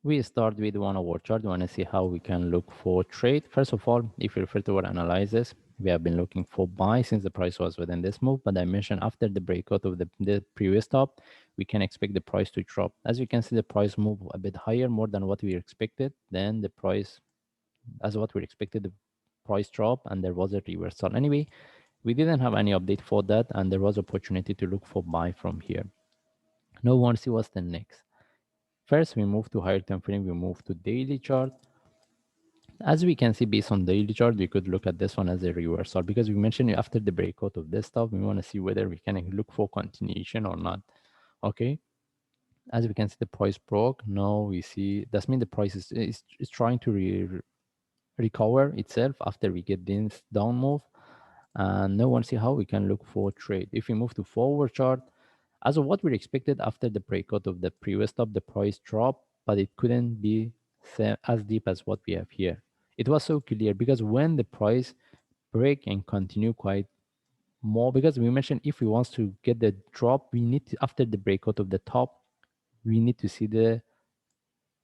We start with 1 hour chart. We want to see how we can look for trade. First of all, if you refer to our analysis, we have been looking for buy since the price was within this move. But I mentioned after the breakout of the previous top, we can expect the price to drop. As you can see, the price move a bit higher, more than what we expected. Then the price, as what we expected, the price drop, and there was a reversal. Anyway, we didn't have any update for that, and there was opportunity to look for buy from here. Now, we want to see what's the next. First, we move to higher time frame. We move to daily chart. As we can see, based on daily chart, we could look at this one as a reversal because we mentioned after the breakout of this stuff, we want to see whether we can look for continuation or not. Okay. As we can see, the price broke. Now we see that means the price is trying to recover itself after we get this down move. And now we want to see how we can look for trade. If we move to forward chart, as of what we expected after the breakout of the previous top, the price dropped, but it couldn't be as deep as what we have here. It was so clear because when the price break and continue quite more, because we mentioned if we want to get the drop, we need to, after the breakout of the top, we need to see the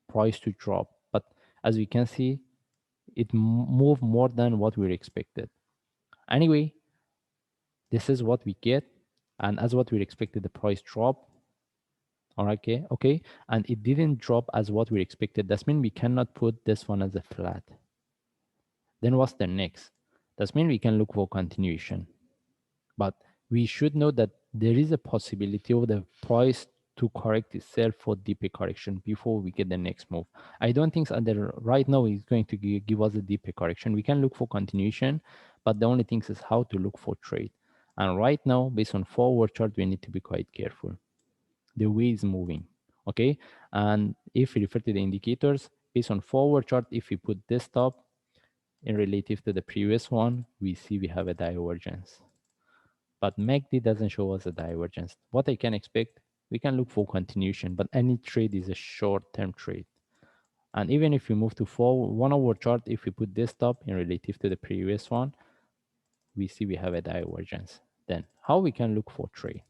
price to drop. But as we can see, it moved more than what we expected. Anyway, this is what we get, and as what we expected, the price drop. All right, okay, and it didn't drop as what we expected. That means we cannot put this one as a flat. Then what's the next? That means we can look for continuation, but we should know that there is a possibility of the price to correct itself for deeper correction before we get the next move. I don't think that right now is going to give us a deeper correction. We can look for continuation, but the only thing is how to look for trade. And right now, based on forward chart, we need to be quite careful. The way is moving, okay? And if we refer to the indicators, based on forward chart, if we put this top in relative to the previous one, we see we have a divergence. But MACD doesn't show us a divergence. What I can expect, we can look for continuation, but any trade is a short-term trade. And even if we move to 1 hour chart, if we put this top in relative to the previous one, we see we have a divergence. Then how we can look for trade?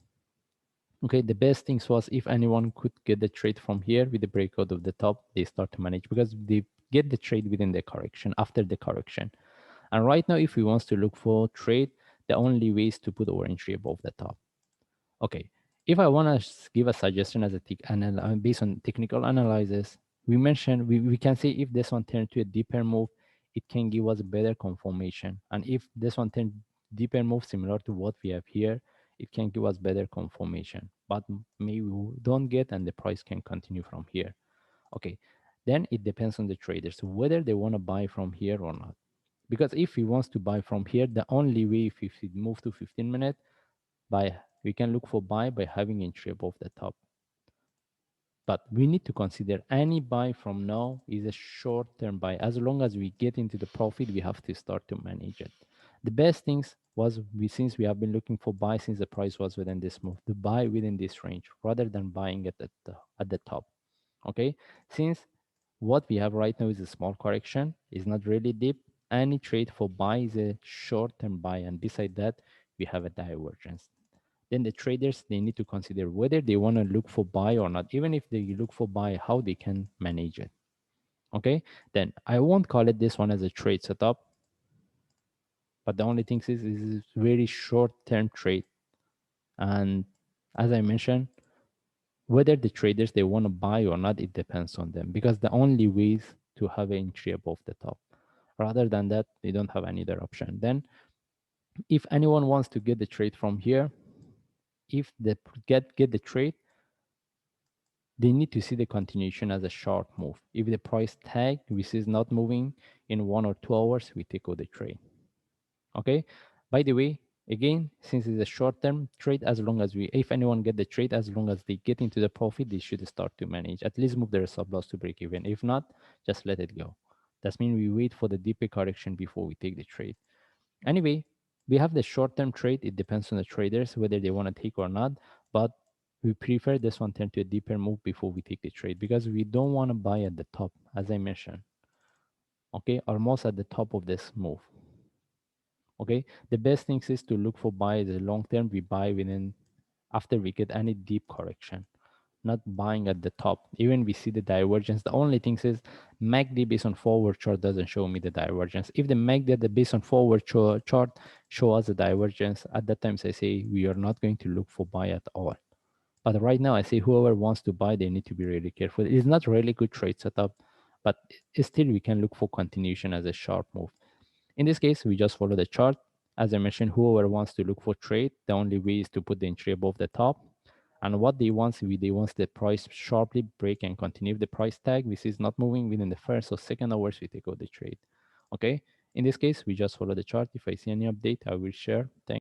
Okay, the best things was if anyone could get the trade from here with the breakout of the top, they start to manage because they get the trade within the correction, after the correction. And right now, if we want to look for trade, the only way is to put our entry above the top. Okay, if I want to give a suggestion as a based on technical analysis, we mentioned we can see if this one turned to a deeper move, it can give us a better confirmation. And if this one turned deeper move similar to what we have here, it can give us better confirmation. But maybe we don't get and the price can continue from here. Okay, then it depends on the traders whether they want to buy from here or not. Because if he wants to buy from here, the only way if we move to 15 minute, by we can look for buy by having entry above the top. But we need to consider any buy from now is a short-term buy. As long as we get into the profit, we have to start to manage it. The best things was since we have been looking for buy since the price was within this move, to buy within this range rather than buying it at the top. Okay, since what we have right now is a small correction, is not really deep. Any trade for buy is a short-term buy, and beside that, we have a divergence. Then the traders, they need to consider whether they want to look for buy or not. Even if they look for buy, how they can manage it. Okay, then I won't call it this one as a trade setup, but the only thing is very short-term trade. And as I mentioned, whether the traders they want to buy or not, it depends on them because the only ways to have an entry above the top. Rather than that, they don't have any other option. Then if anyone wants to get the trade from here, if they get the trade, they need to see the continuation as a short move. If the price tag which is not moving in 1 or 2 hours, we take out the trade. Okay. By the way, again, since it's a short-term trade, as long as if anyone get the trade, as long as they get into the profit, they should start to manage. At least move their stop loss to break even. If not, just let it go. That means we wait for the deeper correction before we take the trade. Anyway, we have the short-term trade. It depends on the traders whether they want to take or not. But we prefer this one turn to a deeper move before we take the trade because we don't want to buy at the top, as I mentioned. Okay, almost at the top of this move. Okay, the best thing is to look for buy the long term. We buy within after we get any deep correction. not buying at the top. Even we see the divergence. The only thing is MACD based on forward chart doesn't show me the divergence. If the MACD the based on forward chart show us the divergence, at that time I say we are not going to look for buy at all. But right now I say whoever wants to buy, they need to be really careful. It's not really good trade setup, but still we can look for continuation as a sharp move. In this case, we just follow the chart. As I mentioned, whoever wants to look for trade, the only way is to put the entry above the top. And what they want, they want the price sharply break and continue. If the price tag, this is not moving within the first or second hours, we take out the trade. Okay. In this case, we just follow the chart. If I see any update, I will share. Thank